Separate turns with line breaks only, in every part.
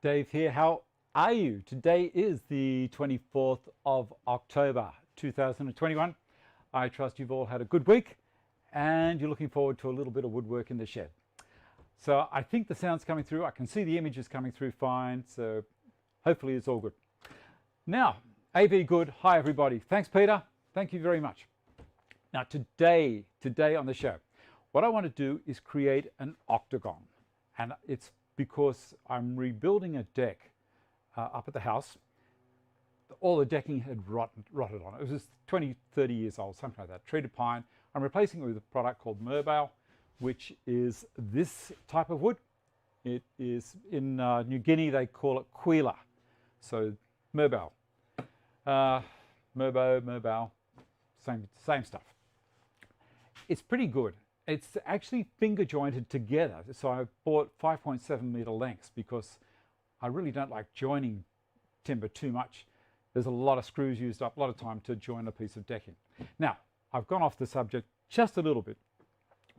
Dave here. How are you? Today is the 24th of October 2021. I trust you've all had a good week and you're looking forward to a little bit of woodwork in the shed. So I think the sound's coming through. I can see the images coming through fine, so hopefully it's all good. Now, AV good. Hi everybody. Thanks Peter. Thank you very much. Now today on the show, what I want to do is create an octagon, and it's because I'm rebuilding a deck up at the house. All the decking had rotted on it. It was just 20, 30 years old, something like that, treated pine. I'm replacing it with a product called Mohr, which is this type of wood. It is in New Guinea, they call it quila. So Mohr, same stuff. It's pretty good. It's actually finger jointed together. So I bought 5.7 meter lengths because I really don't like joining timber too much. There's a lot of screws used up, a lot of time to join a piece of decking. Now, I've gone off the subject just a little bit.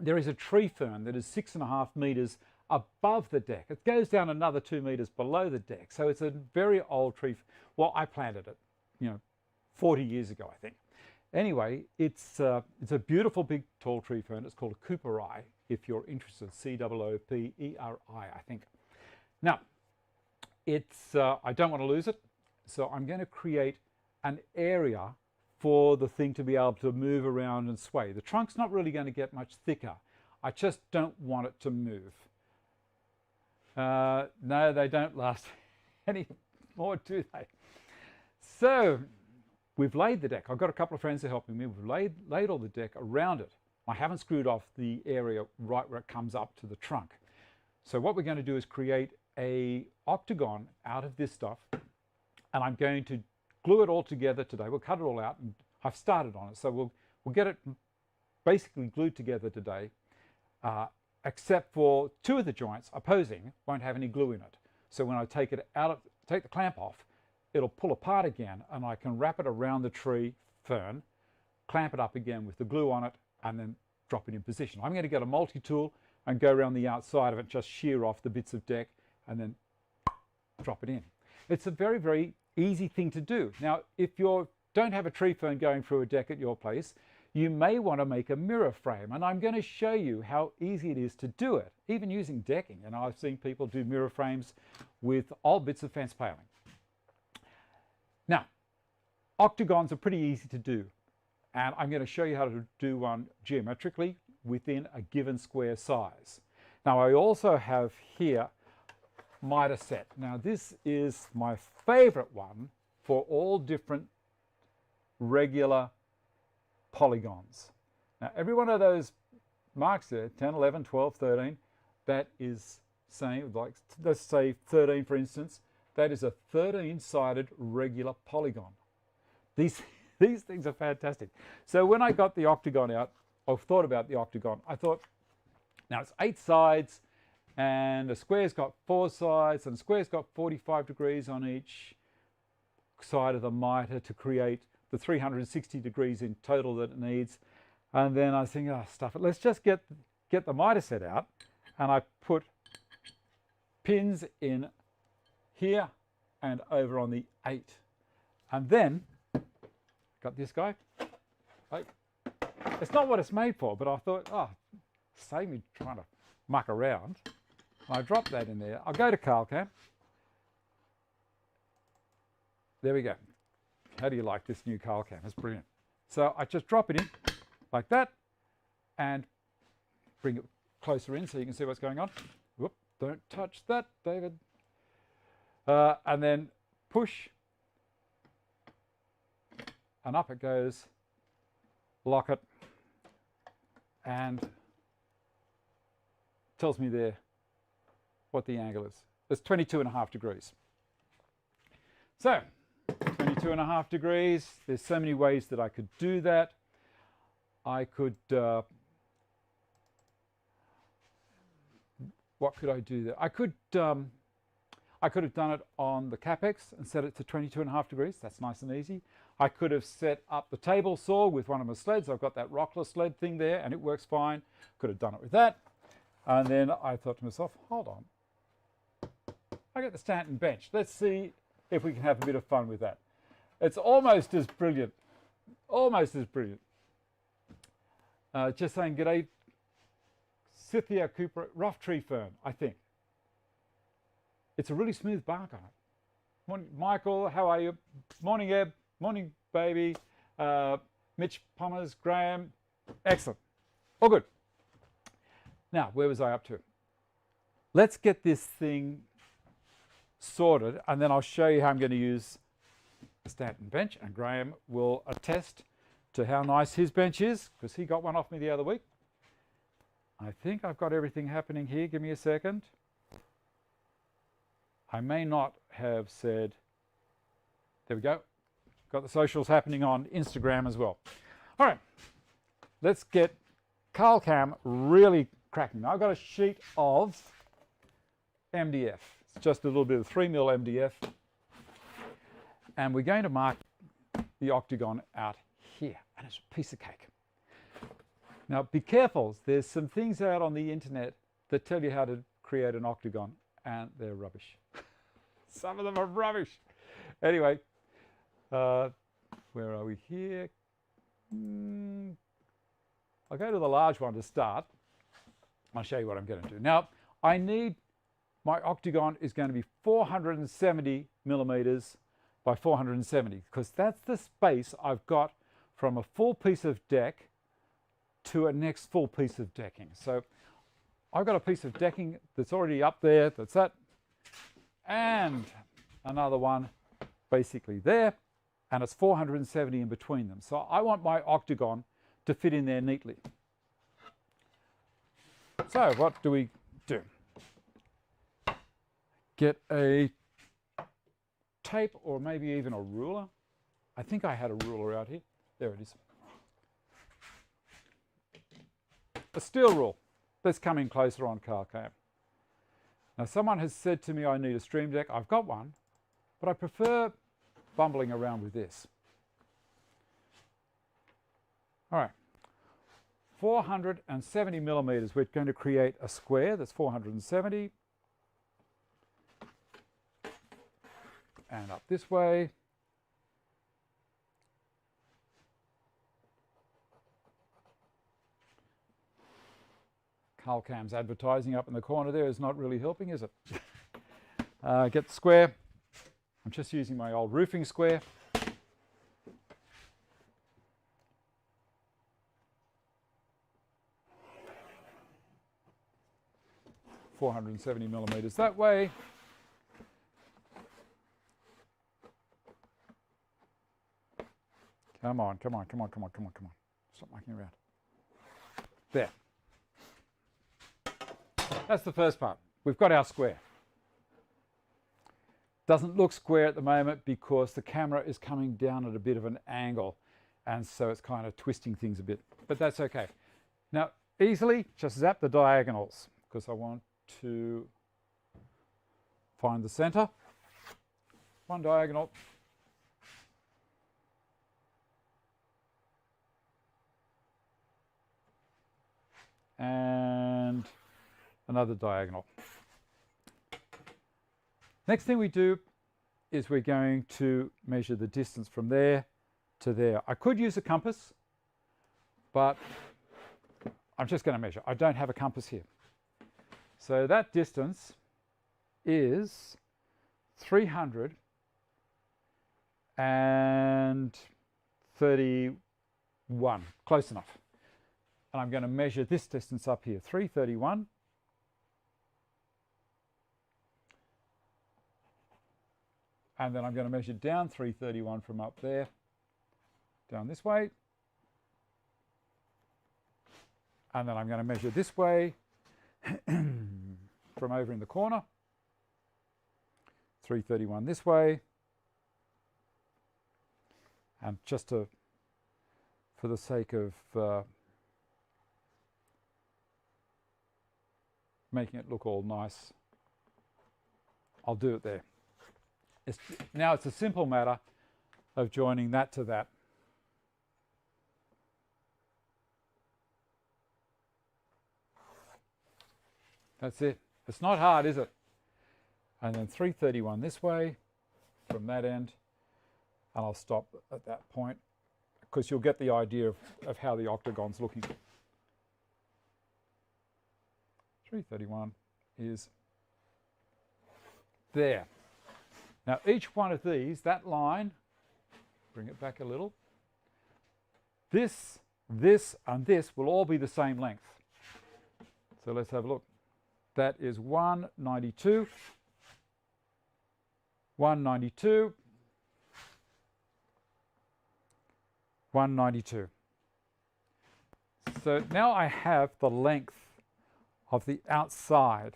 There is a tree fern that is 6.5 meters above the deck. It goes down another 2 meters below the deck. So it's a very old tree. Well, I planted it, 40 years ago, I think. Anyway, it's a beautiful big tall tree fern. It's called a cooperi, if you're interested. C-O-O-P-E-R-I, I think. Now, I don't want to lose it, so I'm going to create an area for the thing to be able to move around and sway. The trunk's not really going to get much thicker. I just don't want it to move. No, they don't last any more, do they? So we've laid the deck. I've got a couple of friends who are helping me. We've laid all the deck around it. I haven't screwed off the area right where it comes up to the trunk. So what we're going to do is create a octagon out of this stuff, and I'm going to glue it all together today. We'll cut it all out, and I've started on it. So we'll get it basically glued together today, except for two of the joints opposing won't have any glue in it. So when I take the clamp off, it'll pull apart again, and I can wrap it around the tree fern, clamp it up again with the glue on it, and then drop it in position. I'm going to get a multi-tool and go around the outside of it, just shear off the bits of deck, and then drop it in. It's a very, very easy thing to do. Now, if you don't have a tree fern going through a deck at your place, you may want to make a mirror frame, and I'm going to show you how easy it is to do it, even using decking. And I've seen people do mirror frames with old bits of fence paling. Now, octagons are pretty easy to do, and I'm going to show you how to do one geometrically within a given square size. Now, I also have here miter set. Now, this is my favorite one for all different regular polygons. Now, every one of those marks there, 10, 11, 12, 13, that is saying, like, let's say 13 for instance, that is a 13-sided regular polygon. These things are fantastic. So when I got the octagon out, or thought about the octagon, I thought, now it's 8 sides, and the square's got 4 sides, and the square's got 45 degrees on each side of the miter to create the 360 degrees in total that it needs. And then I think, oh, stuff it. Let's just get the miter set out, and I put pins in here and over on the 8. And then, got this guy. It's not what it's made for, but I thought, oh, save me trying to muck around. I drop that in there. I'll go to Cargill. There we go. How do you like this new Cargill? It's brilliant. So I just drop it in like that and bring it closer in so you can see what's going on. Whoop, don't touch that, David. And then push, and up it goes. Lock it, and tells me there what the angle is. It's 22.5 degrees. So 22.5 degrees. There's so many ways that I could do that. I could what could I do there? I could have done it on the Capex and set it to 22.5 degrees. That's nice and easy. I could have set up the table saw with one of my sleds. I've got that rockler sled thing there and it works fine. Could have done it with that. And then I thought to myself, hold on. I got the Stanton bench. Let's see if we can have a bit of fun with that. It's almost as brilliant. Almost as brilliant. Just saying, g'day, Scythia Cooper, rough tree fern, I think. It's a really smooth bark on it. Morning, Michael, how are you? Morning, Eb. Morning, baby. Mitch Pummers, Graham. Excellent. All good. Now, where was I up to? Let's get this thing sorted, and then I'll show you how I'm going to use the Stanton bench, and Graham will attest to how nice his bench is, because he got one off me the other week. I think I've got everything happening here. Give me a second. I may not have said, there we go. Got the socials happening on Instagram as well. All right, let's get CarlCam really cracking. Now I've got a sheet of MDF. It's just a little bit of 3mm MDF. And we're going to mark the octagon out here, and it's a piece of cake. Now be careful, there's some things out on the internet that tell you how to create an octagon, and they're rubbish. Some of them are rubbish. Anyway, where are we here? I'll go to the large one to start. I'll show you what I'm going to do. Now, I need, my octagon is going to be 470 millimeters by 470, because that's the space I've got from a full piece of deck to a next full piece of decking. So I've got a piece of decking that's already up there, that's that, and another one basically there, and it's 470 in between them. So I want my octagon to fit in there neatly. So what do we do? Get a tape, or maybe even a ruler. I think I had a ruler out here. There it is. A steel rule. Let's come in closer on CarCam. Now someone has said to me I need a stream deck. I've got one, but I prefer bumbling around with this. All right, 470 millimeters. We're going to create a square that's 470. And up this way. CarlCam's advertising up in the corner there is not really helping, is it? Get the square. I'm just using my old roofing square. $470 millimeters that way. Come on, come on, come on, come on, come on, come on. Stop mucking around. There. That's the first part. We've got our square. Doesn't look square at the moment because the camera is coming down at a bit of an angle, and so it's kind of twisting things a bit, but that's okay. Now, easily just zap the diagonals, because I want to find the center. One diagonal. And another diagonal. Next thing we do is we're going to measure the distance from there to there. I could use a compass, but I'm just going to measure. I don't have a compass here. So that distance is 331, close enough. And I'm going to measure this distance up here, 331. And then I'm going to measure down 331 from up there, down this way. And then I'm going to measure this way from over in the corner. 331 this way. And just to, for the sake of making it look all nice, I'll do it there. Now it's a simple matter of joining that to that. That's it. It's not hard, is it? and then 331 this way from that end, and I'll stop at that point because you'll get the idea of how the octagon's looking. 331 is there. Now each one of these, that line, bring it back a little, this, and this will all be the same length. So let's have a look. That is 192, 192, 192. So now I have the length of the outside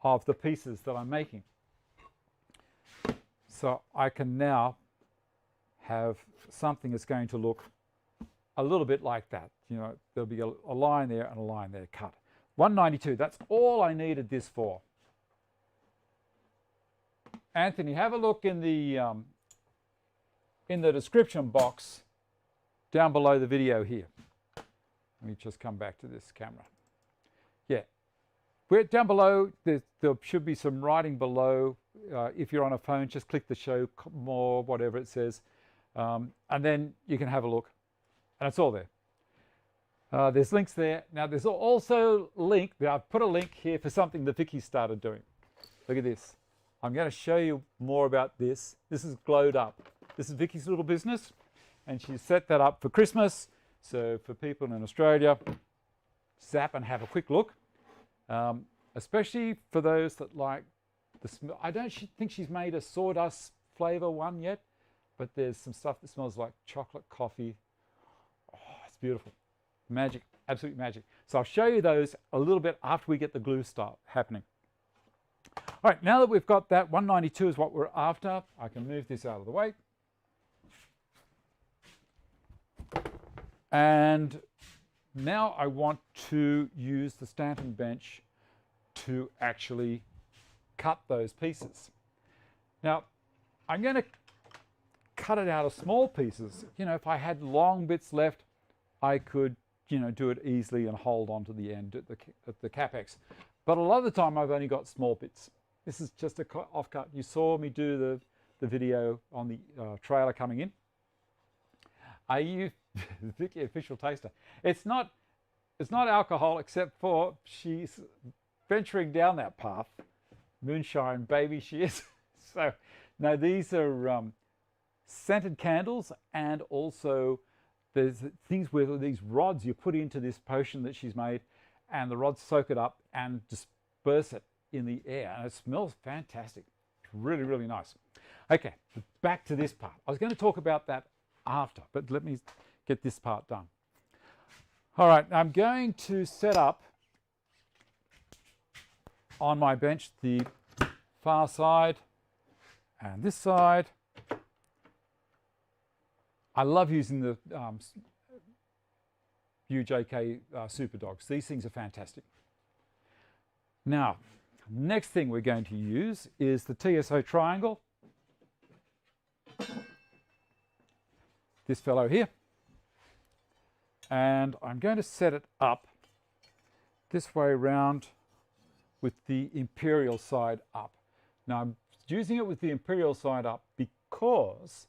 of the pieces that I'm making. So I can now have something that's going to look a little bit like that. You know, there'll be a line there and a line there cut. 192, that's all I needed this for. Anthony, have a look in the description box down below the video here. Let me just come back to this camera. Yeah, we're down below, there should be some writing below. If you're on a phone, just click the show more, whatever it says, and then you can have a look. And it's all there. There's links there. Now there's also I've put a link here for something that Vicky started doing. Look at this. I'm going to show you more about this. This is glowed up. This is Vicky's little business, and she set that up for Christmas. So for people in Australia, zap and have a quick look. Especially for those that like the smell. I don't think she's made a sawdust flavor one yet, but there's some stuff that smells like chocolate coffee. Oh, it's beautiful. Magic, absolute magic. So I'll show you those a little bit after we get the glue start happening. All right, now that we've got that, 192 is what we're after. I can move this out of the way. And now I want to use the Stanton bench to actually cut those pieces. Now, I'm going to cut it out of small pieces. You know, if I had long bits left, I could, you know, do it easily and hold on to the end at the capex. But a lot of the time I've only got small bits. This is just a offcut. You saw me do the video on the trailer coming in. I use Vicky official taster. It's not alcohol, except for she's venturing down that path. Moonshine baby she is. So now these are scented candles, and also there's things where these rods you put into this potion that she's made, and the rods soak it up and disperse it in the air, and it smells fantastic. It's really, really nice. Okay, back to this part. I was going to talk about that after, but let me get this part done. All right, I'm going to set up on my bench the far side and this side. I love using the UJK Super Dogs. These things are fantastic. Now, next thing we're going to use is the TSO triangle. This fellow here. And I'm going to set it up this way around with the imperial side up. Now I'm using it with the imperial side up because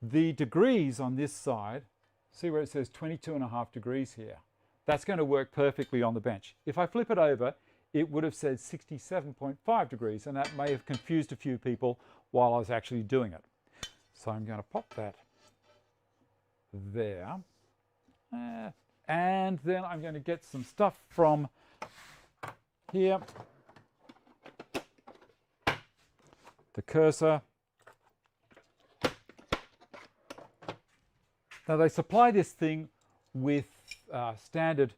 the degrees on this side, see where it says 22.5 degrees here, that's going to work perfectly on the bench. If I flip it over, it would have said 67.5 degrees, and that may have confused a few people while I was actually doing it. So I'm going to pop that there. And then I'm going to get some stuff from here. The cursor. Now they supply this thing with standard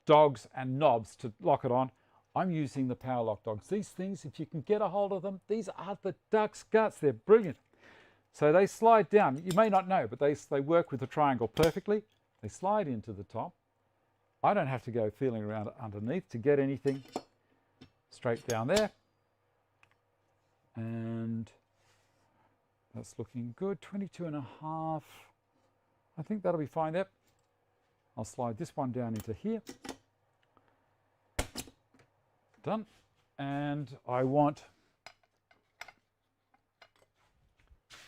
dogs and knobs to lock it on. I'm using the Power Lock dogs. These things, if you can get a hold of them, these are the duck's guts. They're brilliant. So they slide down. You may not know, but they work with the triangle perfectly. They slide into the top. I don't have to go feeling around underneath to get anything. Straight down there. And that's looking good. 22.5. I think that'll be fine there. I'll slide this one down into here. Done. And I want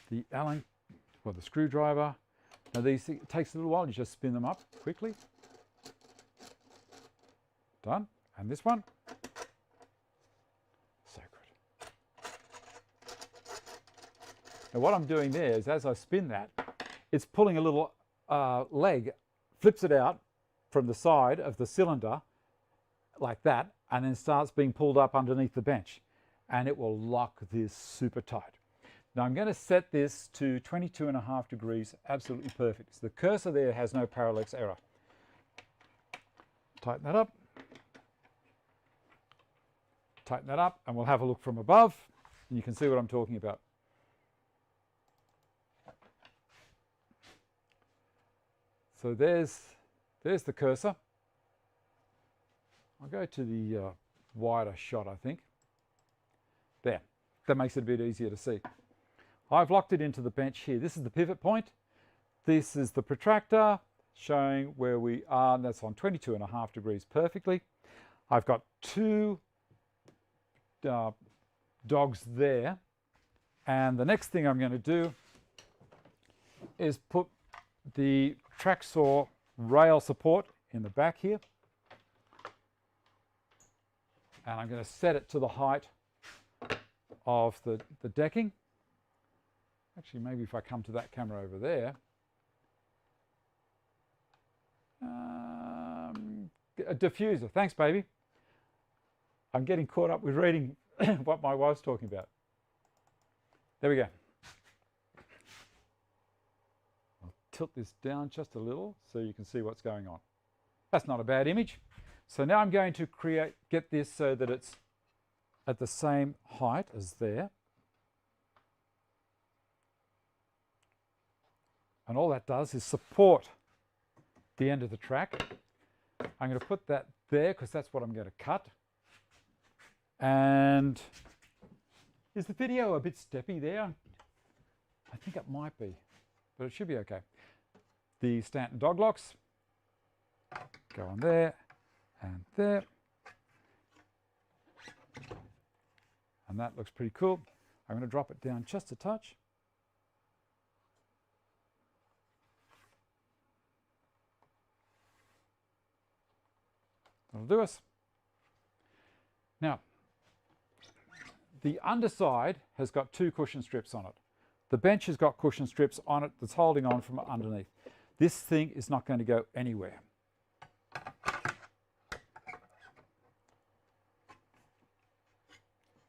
the Allen, well, the screwdriver. Now these things, it takes a little while, you just spin them up quickly. Done. And this one. So good. Now what I'm doing there is as I spin that, it's pulling a little leg, flips it out from the side of the cylinder like that, and then starts being pulled up underneath the bench, and it will lock this super tight. Now I'm going to set this to 22.5 degrees, absolutely perfect. So the cursor there has no parallax error. Tighten that up. Tighten that up, and we'll have a look from above, and you can see what I'm talking about. So there's the cursor. I'll go to the wider shot, I think. There, that makes it a bit easier to see. I've locked it into the bench here. This is the pivot point. This is the protractor showing where we are, and that's on 22.5 degrees perfectly. I've got two dogs there, and the next thing I'm going to do is put the track saw rail support in the back here, and I'm going to set it to the height of the decking. Actually, maybe if I come to that camera over there, a diffuser. Thanks, baby. I'm getting caught up with reading what my wife's talking about. There we go. I'll tilt this down just a little so you can see what's going on. That's not a bad image. So now I'm going to get this so that it's at the same height as there. And all that does is support the end of the track. I'm going to put that there because that's what I'm going to cut. And is the video a bit steppy there? I think it might be, but it should be okay. The Stanton dog locks go on there and there. And that looks pretty cool. I'm going to drop it down just a touch. That'll do us. Now, the underside has got two cushion strips on it. The bench has got cushion strips on it that's holding on from underneath. This thing is not going to go anywhere.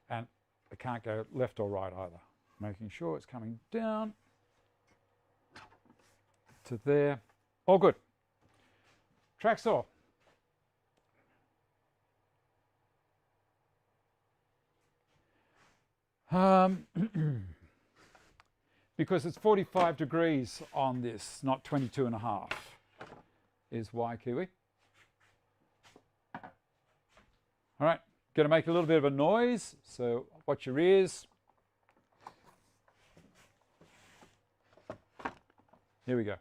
And it can't go left or right either. Making sure it's coming down to there. All good. Track saw. Because it's 45 degrees on this, not 22.5, is why, Kiwi. All right, going to make a little bit of a noise, so watch your ears. Here we go.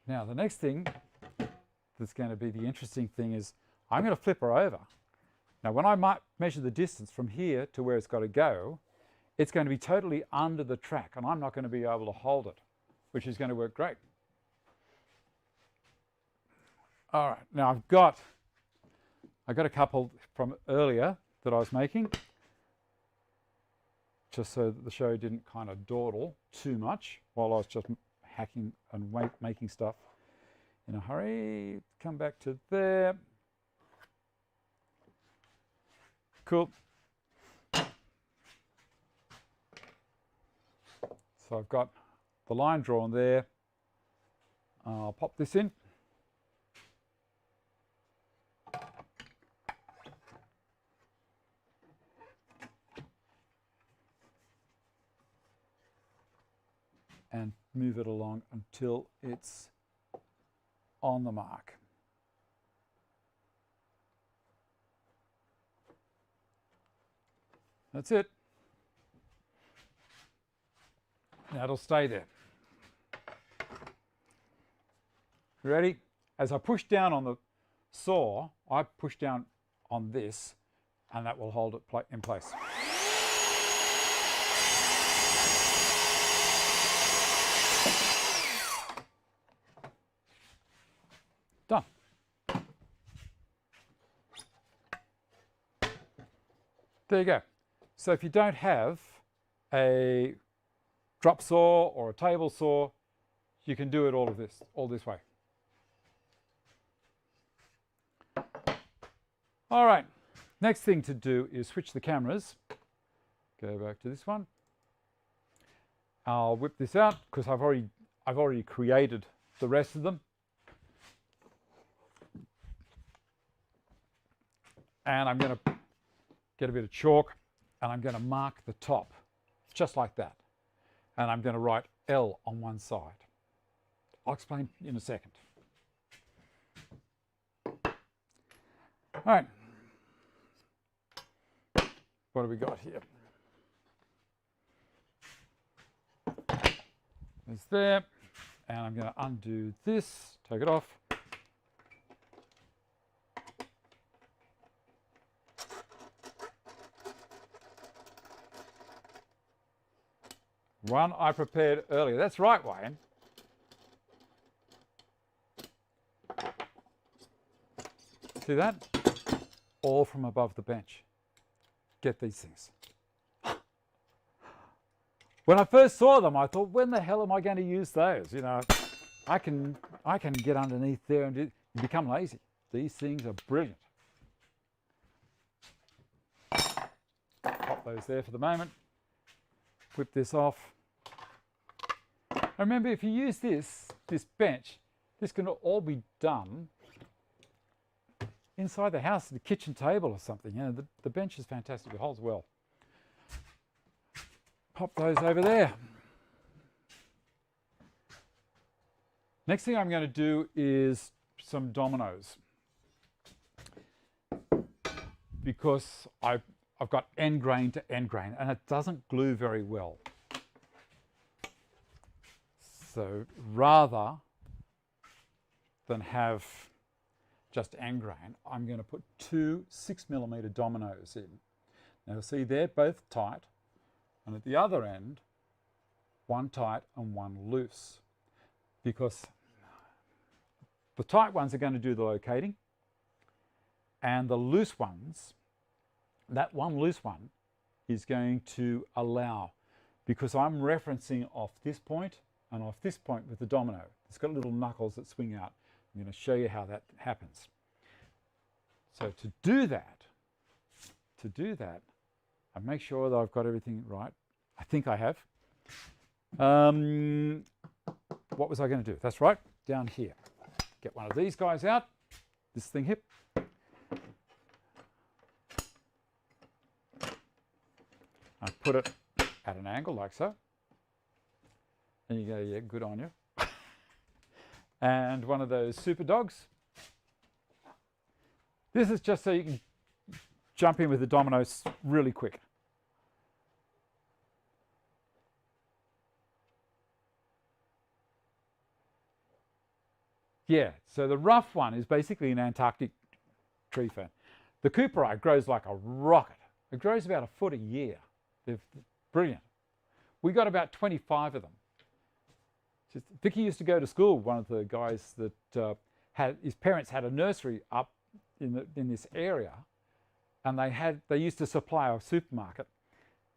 Now, the next thing that's going to be the interesting thing is I'm going to flip her over. Now, when I might measure the distance from here to where it's got to go, it's going to be totally under the track, and I'm not going to be able to hold it, which is going to work great. All right, now I've got a couple from earlier that I was making, just so that the show didn't kind of dawdle too much while I was just hacking and making stuff in a hurry. Come back to there. Cool. So I've got the line drawn there. I'll pop this in. And move it along until it's on the mark. That's it. That'll stay there. Ready? As I push down on the saw, I push down on this, and that will hold it in place. Done. There you go. So if you don't have a drop saw or a table saw, you can do it all this way. All right, next thing to do is switch the cameras. Go back to this one. I'll whip this out because I've already created the rest of them. And I'm going to get a bit of chalk and I'm going to mark the top just like that. And I'm going to write L on one side. I'll explain in a second. All right. What have we got here? It's there. And I'm going to undo this, take it off. One I prepared earlier. That's right, Wayne. See that? All from above the bench. Get these things. When I first saw them, I thought, when the hell am I going to use those? You know, I can get underneath there and you become lazy. These things are brilliant. Pop those there for the moment. Whip this off. And remember, if you use this bench, this can all be done inside the house, at a kitchen table or something. You know, the bench is fantastic. It holds well. Pop those over there. Next thing I'm going to do is some dominoes, because I've got end grain to end grain and it doesn't glue very well. So rather than have just end grain, I'm going to put 2 6mm dominoes in. Now see, they're both tight, and at the other end, one tight and one loose, because the tight ones are going to do the locating, and the loose ones, that one loose one is going to allow, because I'm referencing off this point and off this point with the domino. It's got little knuckles that swing out. I'm going to show you how that happens. So to do that, and make sure that I've got everything right, I think I have. What was I going to do? That's right, down here. Get one of these guys out, this thing hip. I put it at an angle like so. And you go, yeah, good on you. And one of those super dogs. This is just so you can jump in with the dominoes really quick. Yeah, so the rough one is basically an Antarctic tree fern. The Cooperite grows like a rocket. It grows about 1 foot a year. They're brilliant. We got about 25 of them. Vicky used to go to school, one of the guys that his parents had a nursery up in this area, and they used to supply a supermarket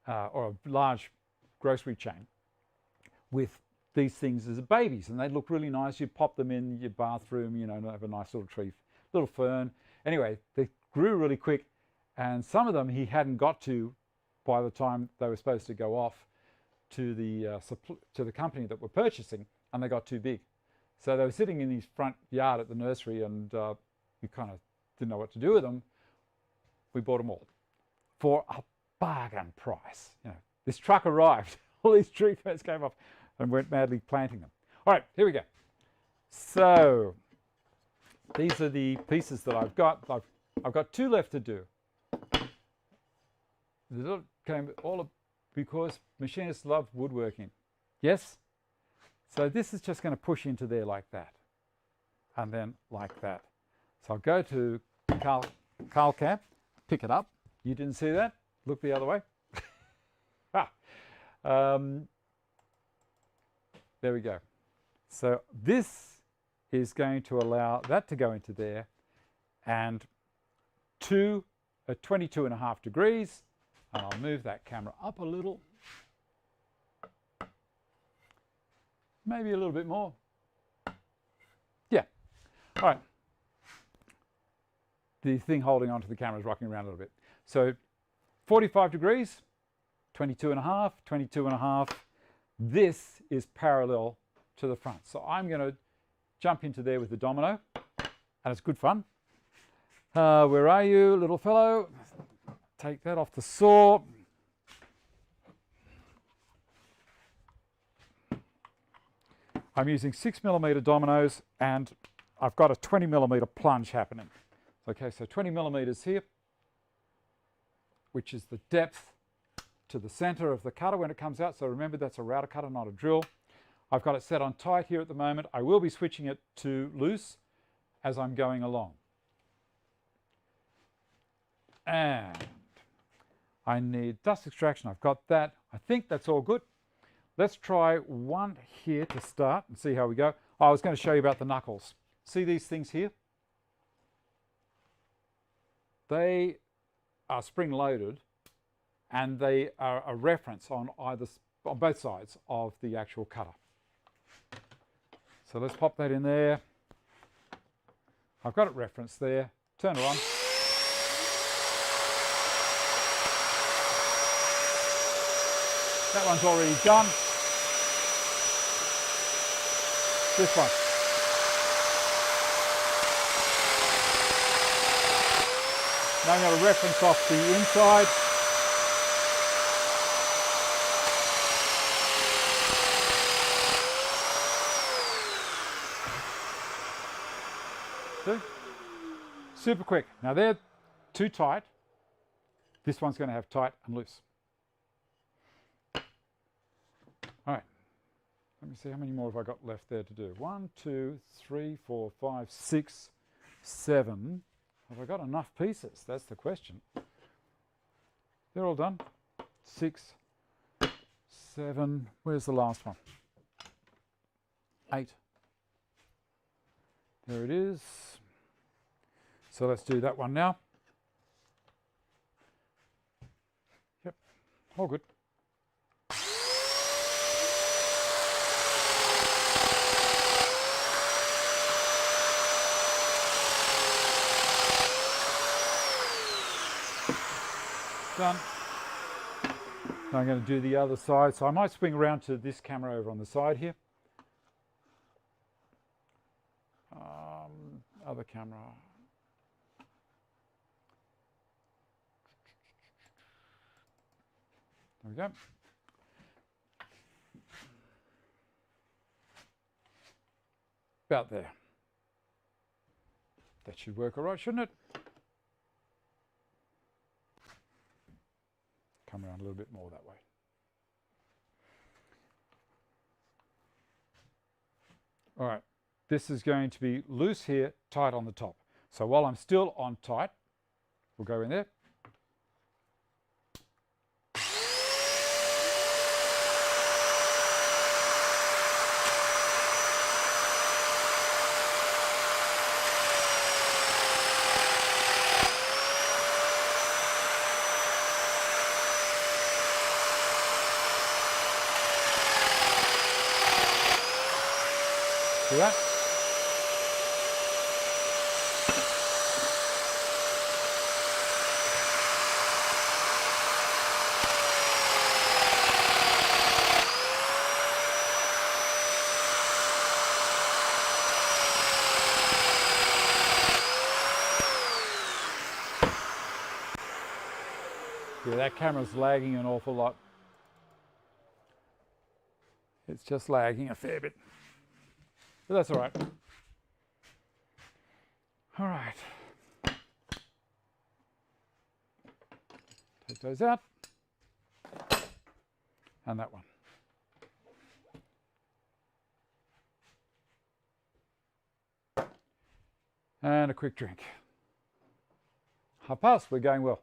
or a large grocery chain with these things as babies, and they look really nice. You pop them in your bathroom, you know, and have a nice little tree, little fern. Anyway, they grew really quick, and some of them he hadn't got to by the time they were supposed to go off to the company that were purchasing, and they got too big. So they were sitting in his front yard at the nursery, and we kind of didn't know what to do with them. We bought them all for a bargain price. You know, this truck arrived, all these tree ferns came off, and went madly planting them. All right, here we go. So these are the pieces that I've got. I've got 2 left to do. Came all because machinists love woodworking. Yes? So this is just going to push into there like that. And then like that. So I'll go to Carl Cap, pick it up. You didn't see that? Look the other way. There we go. So this is going to allow that to go into there, and at 22.5 degrees, and I'll move that camera up a little, maybe a little bit more. Yeah. All right. The thing holding onto the camera is rocking around a little bit. So 45 degrees, 22.5, 22.5. This is parallel to the front. So I'm going to jump into there with the domino, and it's good fun. Where are you, little fellow? Take that off the saw. I'm using 6mm dominoes, and I've got a 20mm plunge happening. Okay, so 20mm here, which is the depth to the center of the cutter when it comes out. So remember, that's a router cutter, not a drill. I've got it set on tight here at the moment. I will be switching it to loose as I'm going along. And I need dust extraction. I've got that. I think that's all good. Let's try one here to start and see how we go. Oh, I was going to show you about the knuckles. See these things here? They are spring-loaded, and they are a reference on both sides of the actual cutter. So let's pop that in there. I've got it referenced there. Turn it on. That one's already done. This one. Now I'm going to reference off the inside. See? Super quick. Now they're too tight. This one's going to have tight and loose. All right. Let me see, how many more have I got left there to do? 1, 2, 3, 4, 5, 6, 7. Have I got enough pieces? That's the question. They're all done. 6, 7. Where's the last one? 8. There it is. So let's do that one now. Yep, all good. Done. Now I'm going to do the other side. So I might swing around to this camera over on the side here. Other camera. There we go. About there. That should work all right, shouldn't it? Come around a little bit more that way. All right, this is going to be loose here, tight on the top. So while I'm still on tight, we'll go in there. See that? Yeah, that camera's lagging an awful lot. It's just lagging a fair bit. But that's all right. All right. Take those out. And that one. And a quick drink. 1:30, we're going well.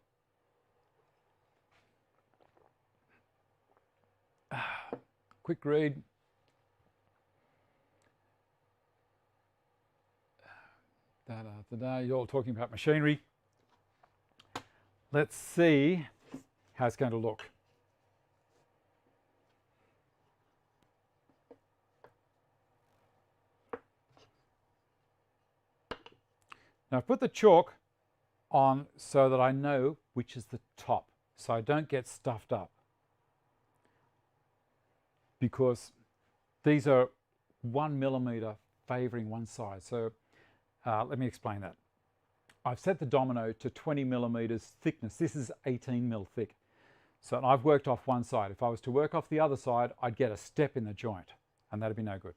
Quick read. You're all talking about machinery. Let's see how it's going to look. Now I've put the chalk on so that I know which is the top, so I don't get stuffed up, because these are 1 millimeter favouring one side. So let me explain that. I've set the domino to 20 millimeters thickness. This is 18 mil thick. So I've worked off one side. If I was to work off the other side, I'd get a step in the joint, and that'd be no good.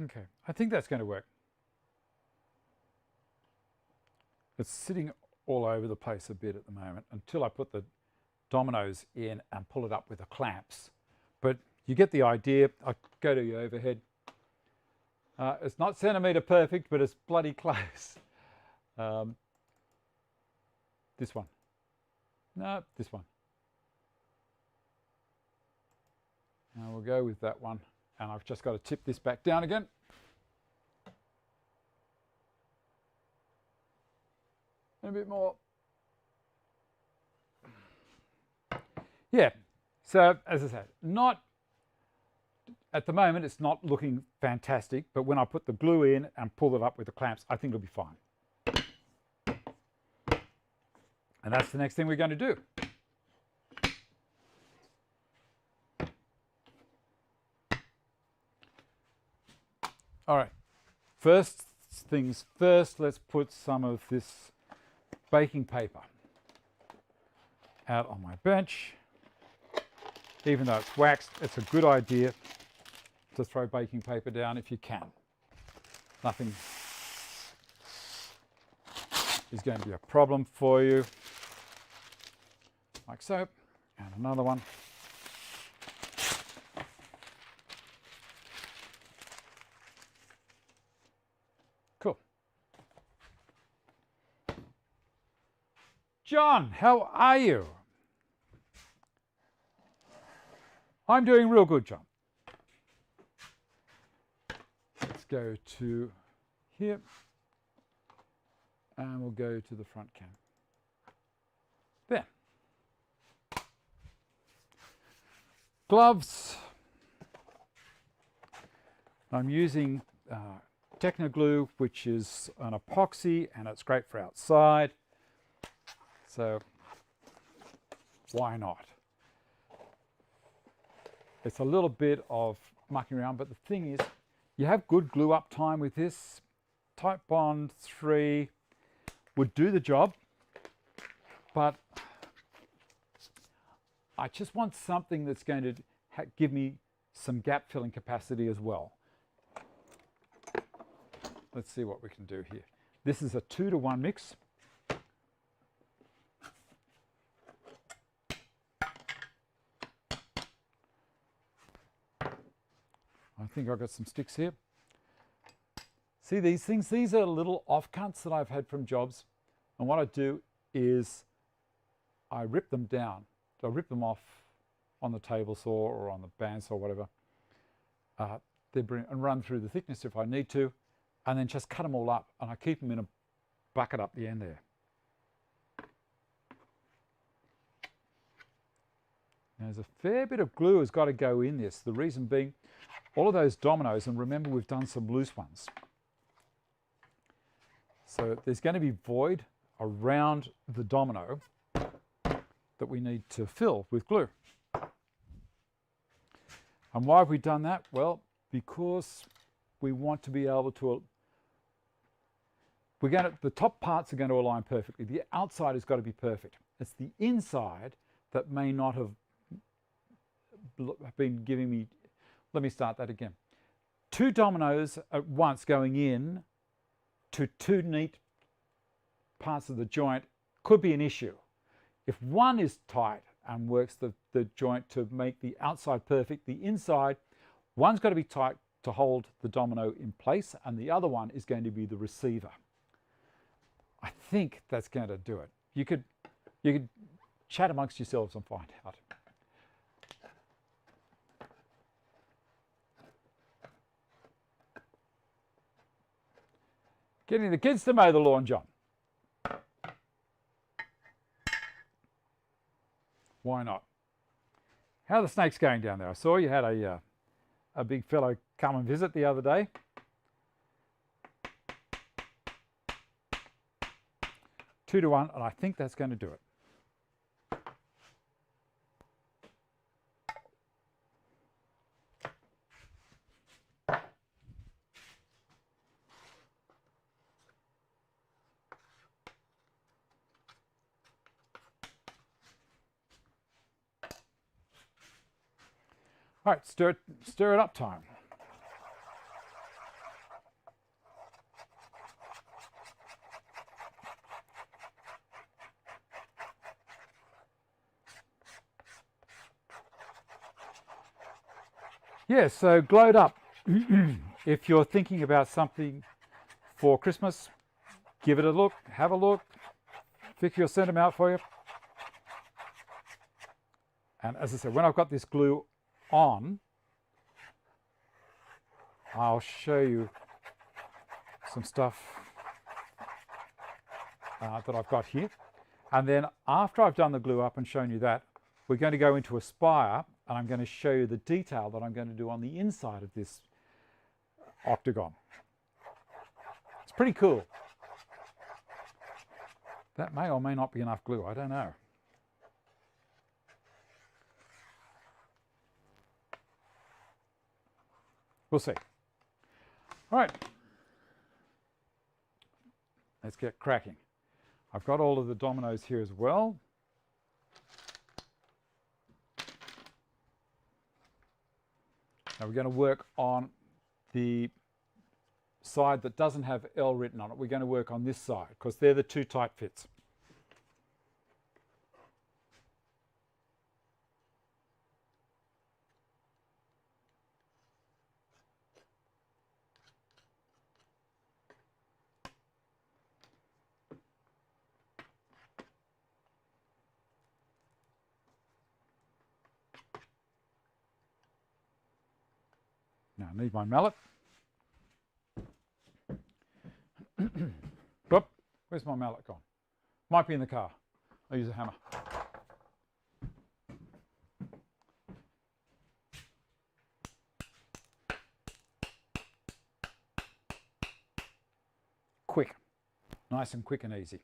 Okay, I think that's going to work. It's sitting all over the place a bit at the moment until I put the dominoes in and pull it up with the clamps. But you get the idea. I go to the overhead. It's not centimetre perfect, but it's bloody close. This one. No, this one. Now we'll go with that one. And I've just got to tip this back down again. And a bit more. Yeah, so as I said, not at the moment, it's not looking fantastic, but when I put the glue in and pull it up with the clamps, I think it'll be fine. And that's the next thing we're going to do. All right, first things first, let's put some of this baking paper out on my bench. Even though it's waxed, it's a good idea to throw baking paper down if you can. Nothing is going to be a problem for you. Like so, and another one. Cool. John, how are you? I'm doing real good, John. Let's go to here, and we'll go to the front cam. There. Gloves. I'm using Technoglue, which is an epoxy, and it's great for outside. So why not? It's a little bit of mucking around, but the thing is, you have good glue up time with this. Type Bond 3 would do the job, but I just want something that's going to give me some gap filling capacity as well. Let's see what we can do here. This is a 2-to-1 mix. I think I've got some sticks here. See these things? These are little offcuts that I've had from jobs. And what I do is I rip them down. So I rip them off on the table saw or on the bandsaw or whatever. And run through the thickness if I need to. And then just cut them all up. And I keep them in a bucket up the end there. Now, there's a fair bit of glue has got to go in this. The reason being, all of those dominoes, and remember we've done some loose ones. So there's going to be void around the domino that we need to fill with glue. And why have we done that? Well, because we want to be able to, the top parts are going to align perfectly. The outside has got to be perfect. It's the inside that may not have been giving me, let me start that again. 2 dominoes at once going in to 2 neat parts of the joint could be an issue. If one is tight and works the joint to make the outside perfect, the inside, one's got to be tight to hold the domino in place, and the other one is going to be the receiver. I think that's going to do it. You could chat amongst yourselves and find out. Getting the kids to mow the lawn, John. Why not? How are the snakes going down there? I saw you had a big fellow come and visit the other day. Two to 1, and I think that's going to do it. All right, stir it up time. Yeah, so glowed up. If you're thinking about something for Christmas, give it a look, have a look. Vicky will send them out for you. And as I said, when I've got this glue on, I'll show you some stuff that I've got here. And then after I've done the glue up and shown you that, we're going to go into Aspire, and I'm going to show you the detail that I'm going to do on the inside of this octagon. It's pretty cool. That may or may not be enough glue, I don't know. We'll see. All right, let's get cracking. I've got all of the dominoes here as well. Now we're going to work on the side that doesn't have L written on it. We're going to work on this side because they're the 2 tight fits. Now I need my mallet. Whoop, where's my mallet gone? Might be in the car. I'll use a hammer. Quick, nice and quick and easy.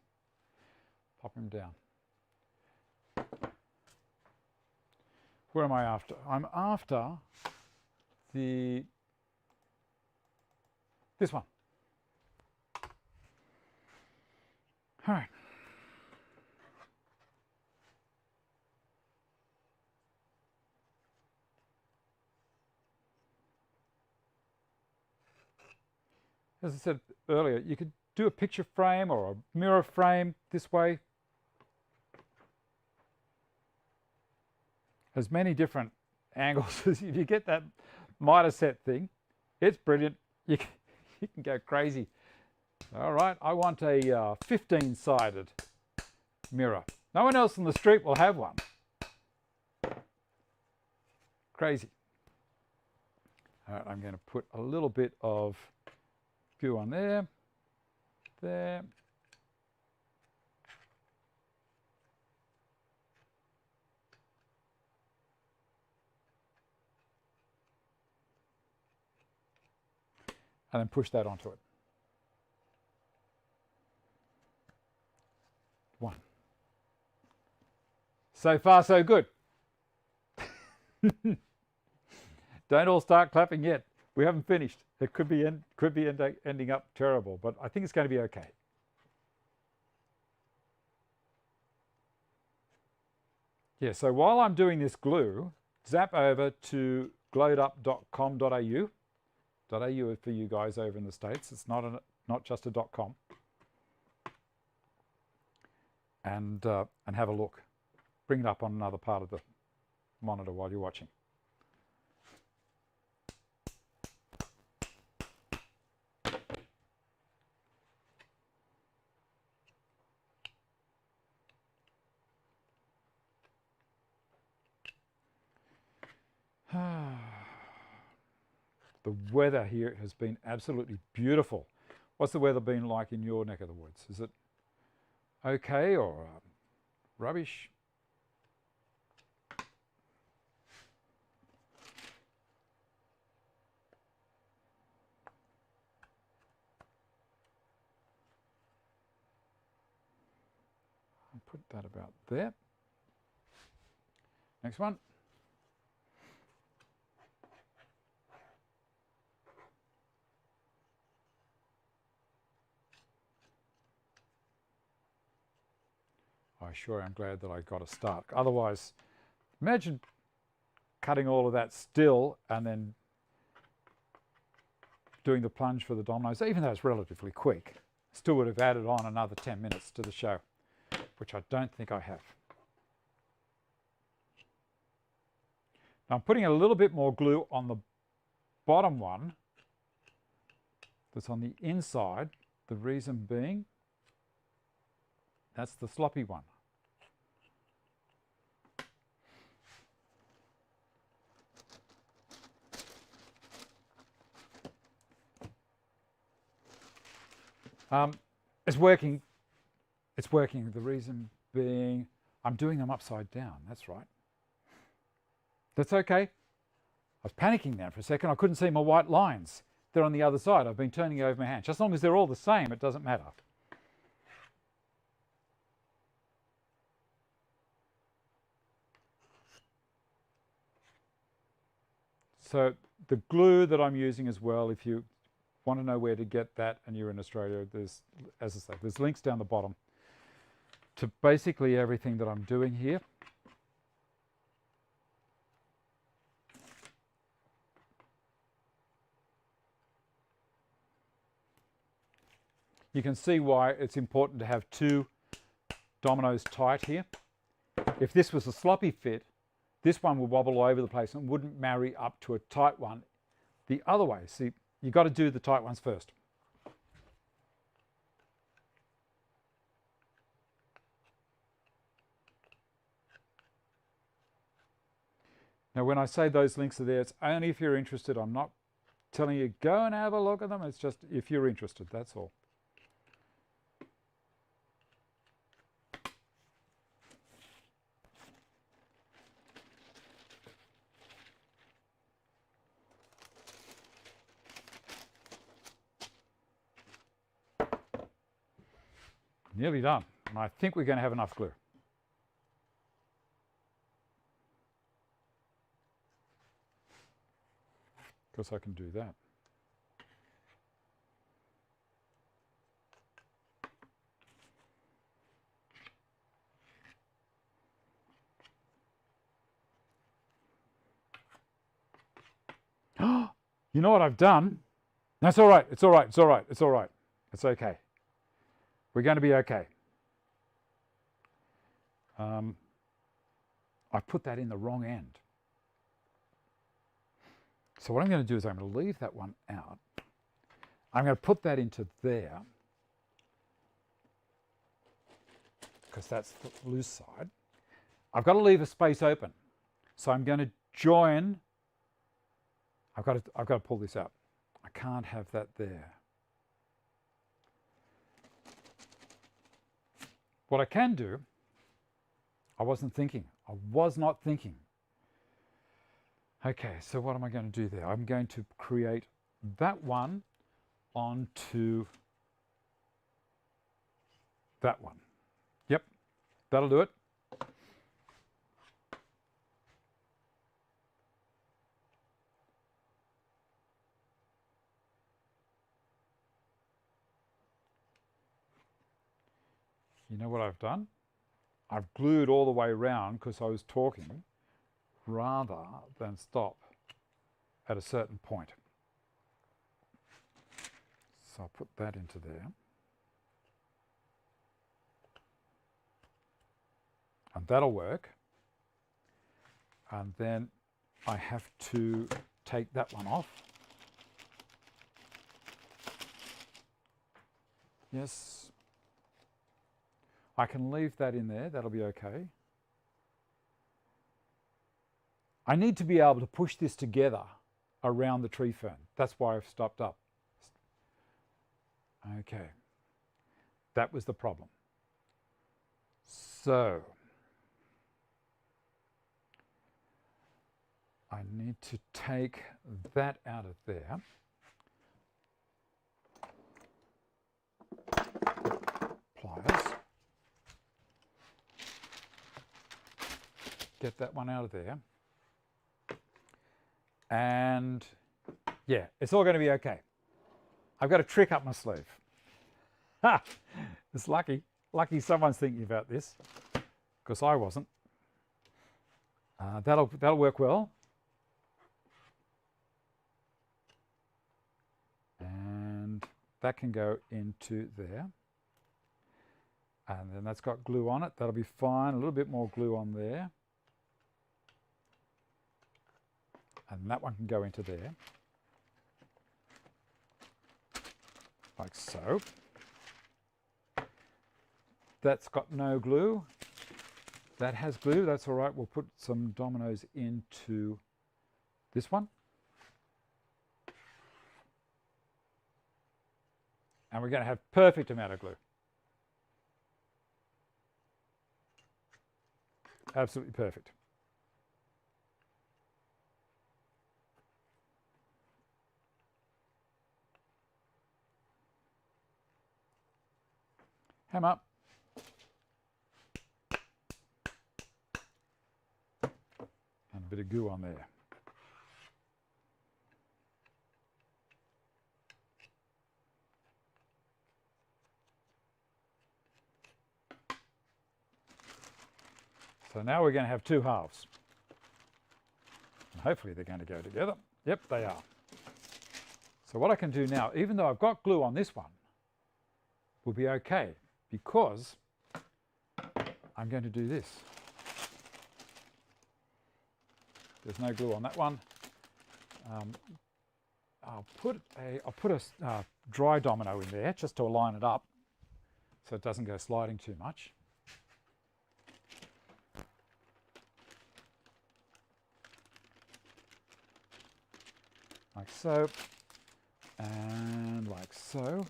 Pop him down. Where am I after? I'm after this one. All right. As I said earlier, you could do a picture frame or a mirror frame this way. There's many different angles. If you get that miter set thing, it's brilliant. You can go crazy. All right, I want a 15-sided mirror. No one else on the street will have one. Crazy. All right, I'm going to put a little bit of glue on there, there. And then push that onto it. 1. So far, so good. Don't all start clapping yet. We haven't finished. It could be ending up terrible, but I think it's going to be okay. Yeah, so while I'm doing this glue, zap over to glowedup.com.au. .au for you guys over in the States. It's not just a .com. And have a look. Bring it up on another part of the monitor while you're watching. The weather here has been absolutely beautiful. What's the weather been like in your neck of the woods? Is it okay or rubbish? I'll put that about there. Next one. I sure am glad that I got a start. Otherwise, imagine cutting all of that still and then doing the plunge for the dominoes. Even though it's relatively quick, still would have added on another 10 minutes to the show, which I don't think I have. Now I'm putting a little bit more glue on the bottom one that's on the inside. The reason being, that's the sloppy one. It's working. It's working. The reason being, I'm doing them upside down. That's right. That's okay. I was panicking there for a second. I couldn't see my white lines. They're on the other side. I've been turning over my hand. Just as long as they're all the same, it doesn't matter. So the glue that I'm using as well, if you want to know where to get that and you're in Australia, there's, as I say, there's links down the bottom to basically everything that I'm doing here. You can see why it's important to have two dominoes tight here. If this was a sloppy fit, this one would wobble all over the place and wouldn't marry up to a tight one the other way. See, you've got to do the tight ones first. Now, when I say those links are there, it's only if you're interested. I'm not telling you go and have a look at them. It's just if you're interested, that's all. Nearly done, and I think we're going to have enough glue. Because I can do that. You know what I've done? That's all right, it's all right, it's all right, it's all right. It's okay. We're going to be okay. I put that in the wrong end. So what I'm going to do is I'm going to leave that one out. I'm going to put that into there, because that's the loose side. I've got to leave a space open. So I'm going to join. I've got to pull this out. I can't have that there. What I can do, I wasn't thinking. I was not thinking. Okay, so what am I going to do there? I'm going to create that one onto that one. Yep, that'll do it. You know what I've done? I've glued all the way around because I was talking rather than stop at a certain point. So I'll put that into there. And that'll work. And then I have to take that one off. Yes. I can leave that in there, that'll be okay. I need to be able to push this together around the tree fern. That's why I've stopped up. Okay, that was the problem. So, I need to take that out of there. Pliers. Get that one out of there. And yeah, it's all going to be okay. I've got a trick up my sleeve. Ha! It's lucky someone's thinking about this, because I wasn't. That'll work well. And that can go into there. And then that's got glue on it. That'll be fine. A little bit more glue on there. And that one can go into there. Like so. That's got no glue. That has glue, that's all right. We'll put some dominoes into this one. And we're going to have perfect amount of glue. Absolutely perfect. Hammer. And a bit of goo on there. So now we're going to have two halves. And hopefully they're going to go together. Yep, they are. So what I can do now, even though I've got glue on this one, will be okay, because I'm going to do this. There's no glue on that one. I'll put a dry domino in there just to align it up so it doesn't go sliding too much. Like so, and like so.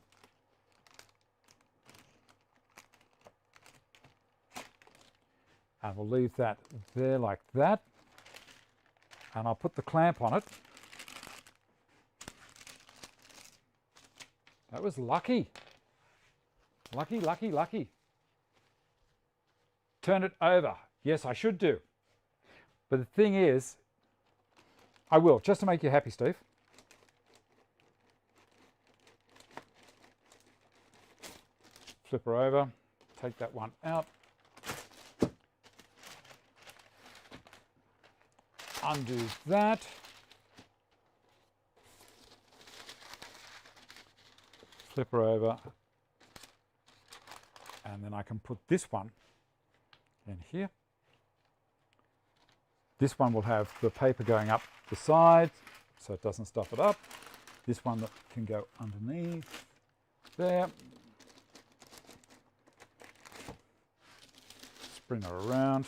And we'll leave that there like that. And I'll put the clamp on it. That was lucky. Lucky, lucky, lucky. Turn it over. Yes, I should do. But the thing is, I will, just to make you happy, Steve. Flip her over, take that one out. Undo that. Flip her over. And then I can put this one in here. This one will have the paper going up the side so it doesn't stuff it up. This one that can go underneath there. Spring her around.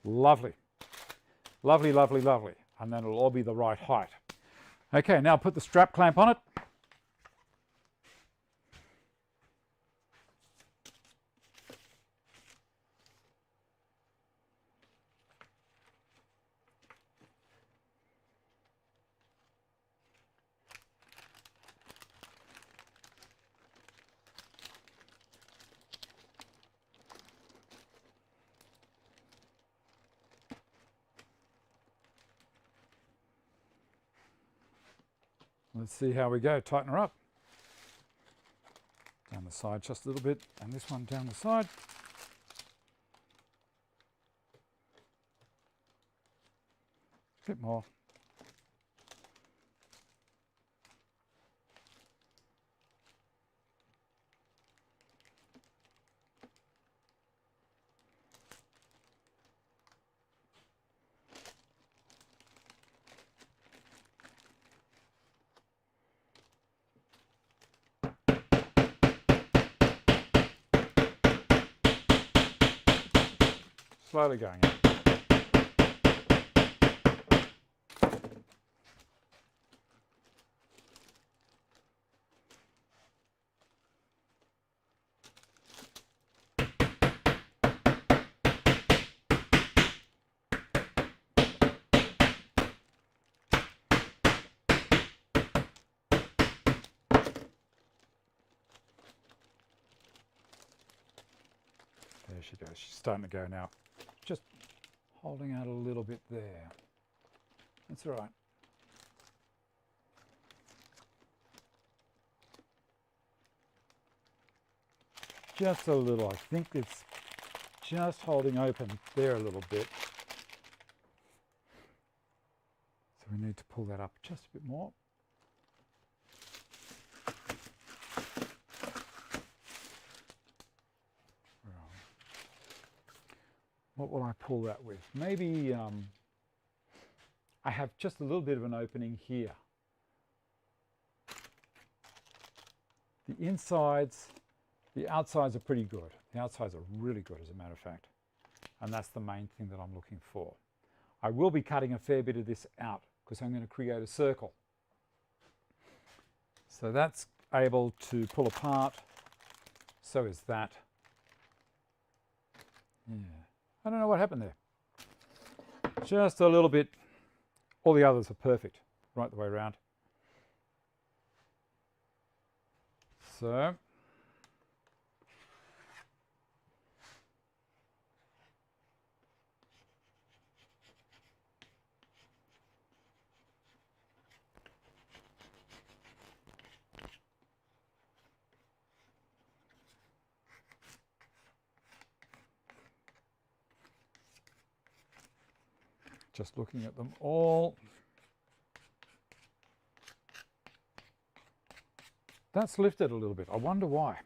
Lovely. Lovely, lovely, lovely. And then it'll all be the right height. Okay, now put the strap clamp on it. Let's see how we go. Tighten her up. Down the side just a little bit, and this one down the side. A bit more. Slowly going in. There she goes. She's starting to go now. Just holding out a little bit there. That's all right. Just a little. I think it's just holding open there a little bit. So we need to pull that up just a bit more. What will I pull that with? Maybe I have just a little bit of an opening here. The insides, the outsides are pretty good. The outsides are really good, as a matter of fact. And that's the main thing that I'm looking for. I will be cutting a fair bit of this out because I'm going to create a circle. So that's able to pull apart. So is that. Yeah. I don't know what happened there. Just a little bit. All the others are perfect, right the way around. So, just looking at them all. That's lifted a little bit. I wonder why.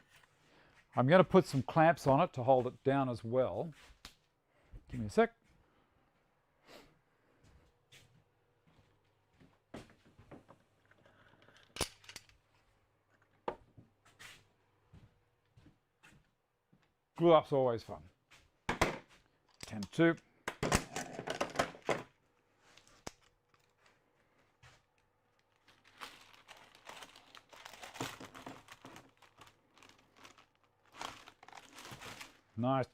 I'm going to put some clamps on it to hold it down as well. Give me a sec. Glue up's always fun. 10-2. Nice.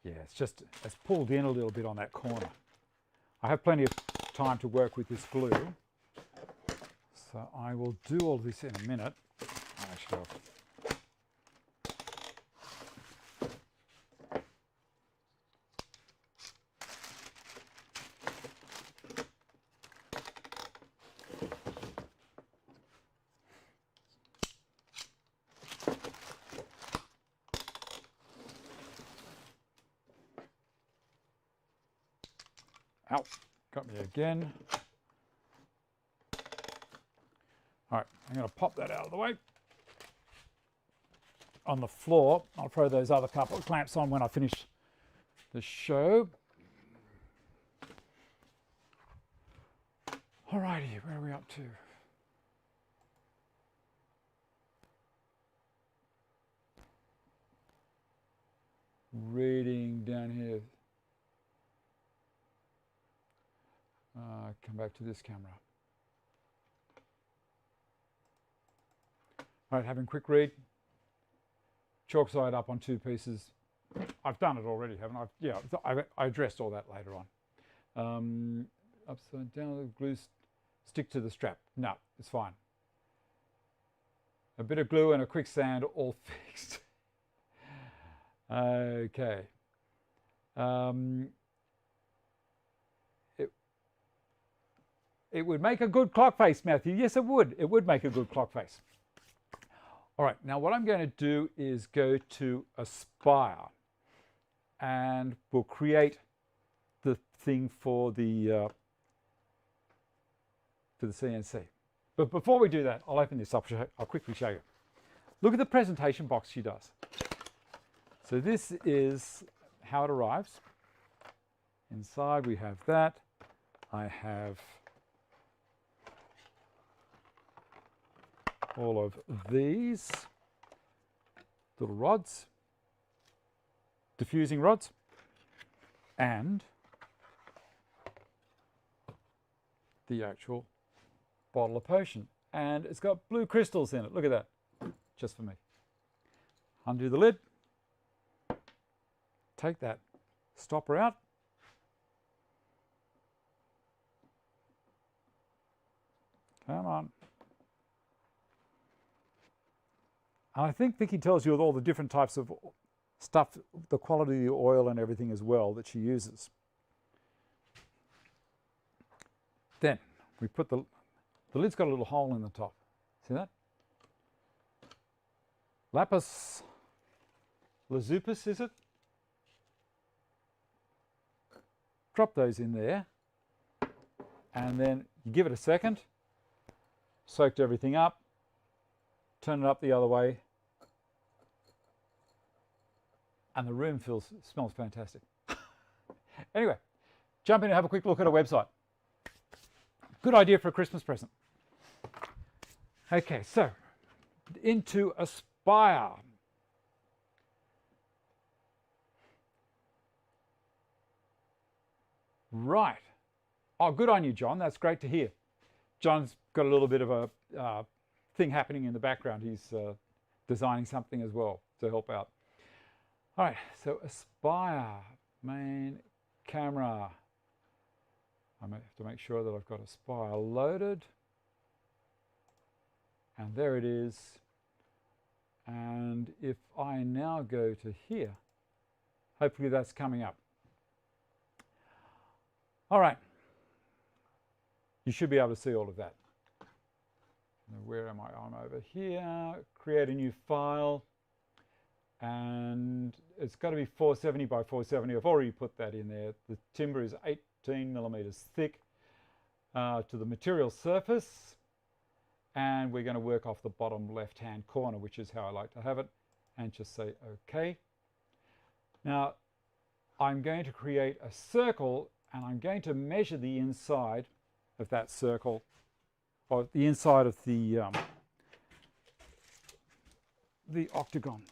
Yeah, it's pulled in a little bit on that corner. I have plenty of time to work with this glue. So I will do all this in a minute. Actually, ow, got me again. All right, I'm going to pop that out of the way. On the floor, I'll throw those other couple of clamps on when I finish the show. All righty, where are we up to? Reading down here. Come back to this camera. All right, having a quick read. Chalk side up on 2 pieces. I've done it already, haven't I? Yeah, I addressed all that later on. Upside down, the glue stick to the strap. No, it's fine. A bit of glue and a quick sand, all fixed. Okay. It would make a good clock face, Matthew. Yes, it would. It would make a good clock face. All right, now what I'm going to do is go to Aspire, and we'll create the thing for the CNC. But before we do that, I'll open this up. I'll quickly show you. Look at the presentation box she does. So this is how it arrives. Inside we have that. I have all of these little rods, diffusing rods, and the actual bottle of potion. And it's got blue crystals in it. Look at that, just for me. Undo the lid, take that stopper out, come on. And I think Vicky tells you all the different types of stuff, the quality of the oil and everything as well that she uses. Then we put the lid's got a little hole in the top. See that? Lapis lazuli, is it? Drop those in there, and then you give it a second, soaked everything up, turn it up the other way, and the room smells fantastic. Anyway, jump in and have a quick look at our website. Good idea for a Christmas present. Okay, so into Aspire. Right. Oh, good on you, John. That's great to hear. John's got a little bit of a thing happening in the background. He's designing something as well to help out. All right, so Aspire, main camera. I may have to make sure that I've got Aspire loaded. And there it is. And if I now go to here, hopefully that's coming up. All right. You should be able to see all of that. Now, where am I? I'm over here. Create a new file. And it's got to be 470 by 470. I've already put that in there. The timber is 18 millimeters thick to the material surface. And we're going to work off the bottom left-hand corner, which is how I like to have it, and just say OK. Now, I'm going to create a circle, and I'm going to measure the inside of that circle, or the inside of the octagon.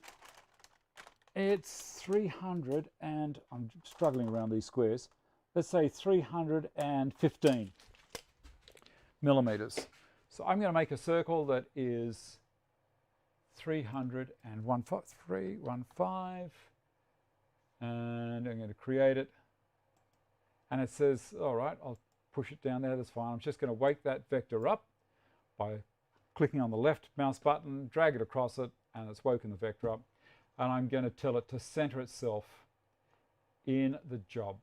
It's 300, and I'm struggling around these squares. Let's say 315 millimeters. So I'm going to make a circle that is 315, and I'm going to create it. And it says, all right, I'll push it down there, that's fine. I'm just going to wake that vector up by clicking on the left mouse button, drag it across it, and it's woken the vector up. And I'm going to tell it to center itself in the job,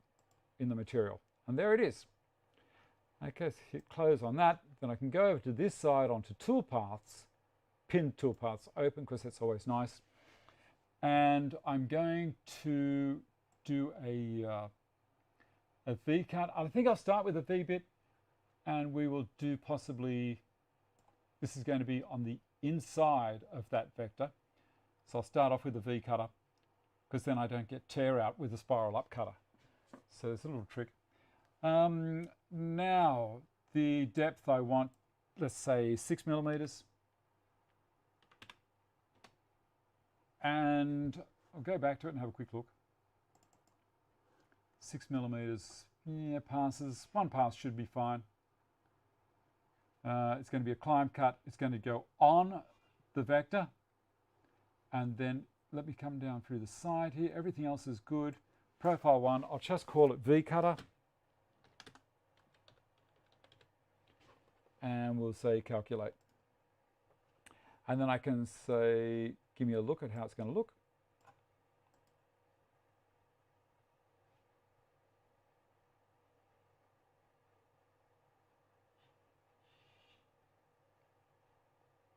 in the material. And there it is. Okay, so hit close on that. Then I can go over to this side onto toolpaths, pin toolpaths open, because that's always nice. And I'm going to do a V cut. I think I'll start with a V bit, and we will do possibly, this is going to be on the inside of that vector. So I'll start off with a V cutter, because then I don't get tear out with a spiral up cutter. So there's a little trick. Now, the depth I want, let's say 6 millimeters. And I'll go back to it and have a quick look. 6 millimeters, yeah, passes. One pass should be fine. It's going to be a climb cut. It's going to go on the vector. And then let me come down through the side here. Everything else is good. Profile 1, I'll just call it V cutter. And we'll say calculate. And then I can say, give me a look at how it's going to look.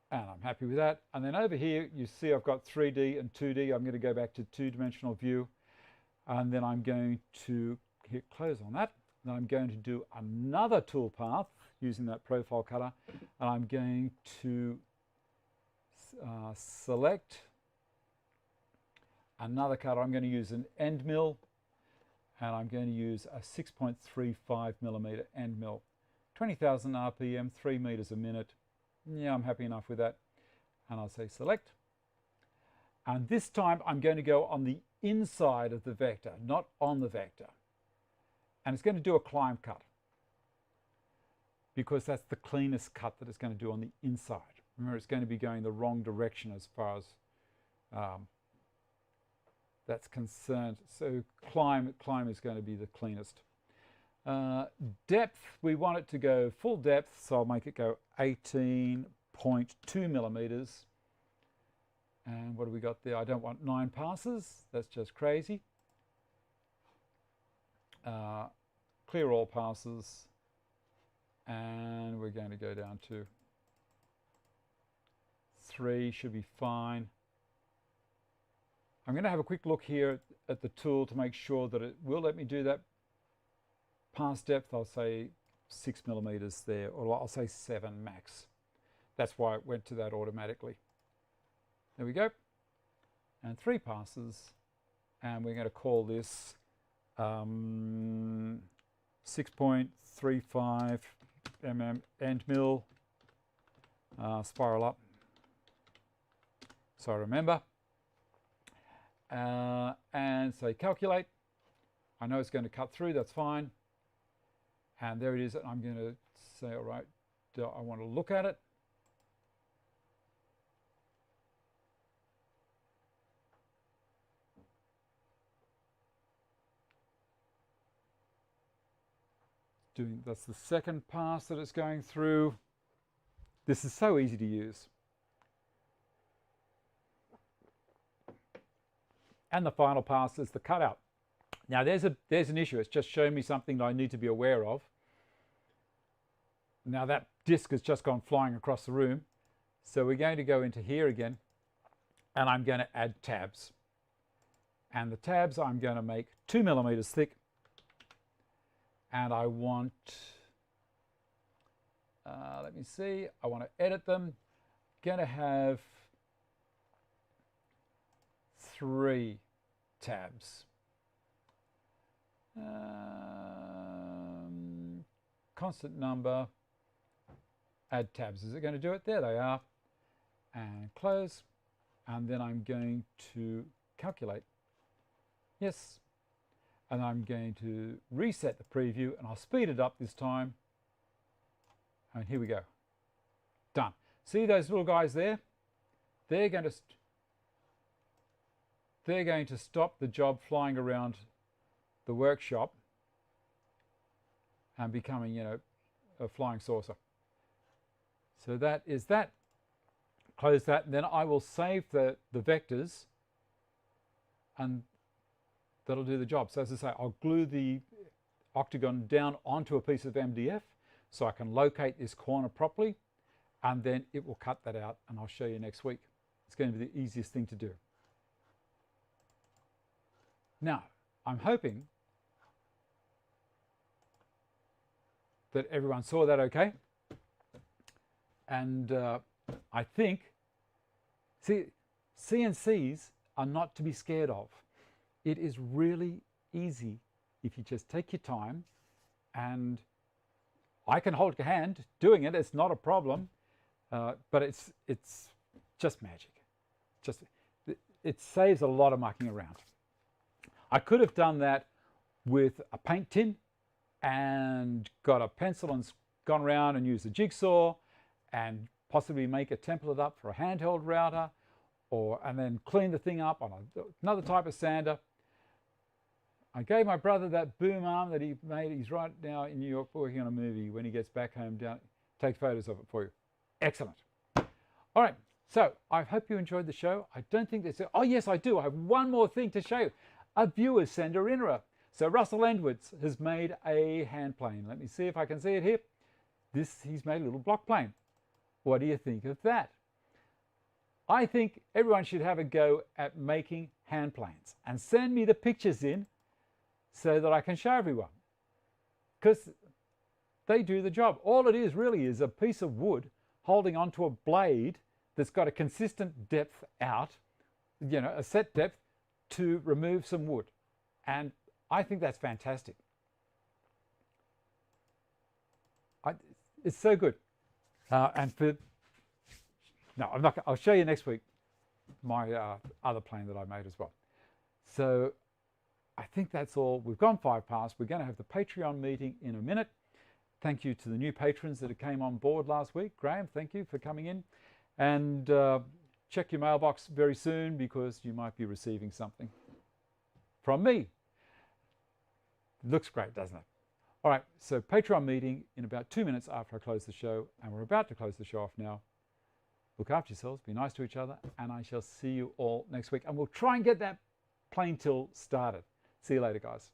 And I'm happy with that. And then over here, you see I've got 3D and 2D. I'm going to go back to two-dimensional view. And then I'm going to hit close on that. Then I'm going to do another toolpath using that profile cutter. And I'm going to select another cutter. I'm going to use an end mill. And I'm going to use a 6.35 millimeter end mill. 20,000 RPM, 3 meters a minute. Yeah, I'm happy enough with that. And I'll say select. And this time I'm going to go on the inside of the vector, not on the vector. And it's going to do a climb cut because that's the cleanest cut that it's going to do on the inside. Remember, it's going to be going the wrong direction as far as that's concerned. So climb is going to be the cleanest. Depth, we want it to go full depth, so I'll make it go 18.2 millimeters. And what do we got there? I don't want 9 passes, that's just crazy. Clear all passes, and we're going to go down to 3, should be fine. I'm going to have a quick look here at the tool to make sure that it will let me do that. Pass depth, I'll say 6 millimeters there, or I'll say 7 max. That's why it went to that automatically. There we go. And 3 passes, and we're going to call this 6.35 mm end mill, spiral up, so I remember. And say calculate. I know it's going to cut through, that's fine. And there it is. I'm going to say, all right, I want to look at it. That's the second pass that it's going through. This is so easy to use. And the final pass is the cutout. Now there's an issue. It's just showing me something that I need to be aware of. Now that disc has just gone flying across the room. So we're going to go into here again, and I'm going to add tabs. And the tabs I'm going to make 2 millimeters thick. And I want, let me see, I want to edit them. Going to have 3 tabs. Constant number, add tabs. Is it going to do it? There they are. And close. And then I'm going to calculate. Yes. And I'm going to reset the preview, and I'll speed it up this time. And here we go. Done. See those little guys there? They're going to stop the job flying around the workshop and becoming, you know, a flying saucer. So that is that. Close that, and then I will save the vectors, and that'll do the job. So as I say, I'll glue the octagon down onto a piece of MDF so I can locate this corner properly, and then it will cut that out, and I'll show you next week. It's going to be the easiest thing to do. Now, I'm hoping that everyone saw that okay. And I think, see, CNCs are not to be scared of. It is really easy if you just take your time, and I can hold your hand doing it. It's not a problem, but it's just magic. It saves a lot of mucking around. I could have done that with a paint tin and got a pencil and gone around and used a jigsaw and possibly make a template up for a handheld router, and then clean the thing up on another type of sander. I gave my brother that boom arm that he made. He's right now in New York working on a movie. When he gets back home, take photos of it for you. Excellent. All right, so I hope you enjoyed the show. I don't think there's... Oh, yes, I do. I have one more thing to show you. A viewer sender inner. So Russell Endwoods has made a hand plane. Let me see if I can see it here. He's made a little block plane. What do you think of that? I think everyone should have a go at making hand planes and send me the pictures in so that I can show everyone, because they do the job. All it is really is a piece of wood holding onto a blade that's got a consistent depth out, you know, a set depth to remove some wood. And I think that's fantastic. It's so good. And for, no, I'm not, I'll show you next week my other plane that I made as well. So I think that's all. We've gone 5 past. We're going to have the Patreon meeting in a minute. Thank you to the new patrons that came on board last week. Graham, thank you for coming in. And check your mailbox very soon, because you might be receiving something from me. It looks great, doesn't it? All right, so Patreon meeting in about 2 minutes after I close the show, and we're about to close the show off now. Look after yourselves, be nice to each other, and I shall see you all next week. And we'll try and get that plane till started. See you later, guys.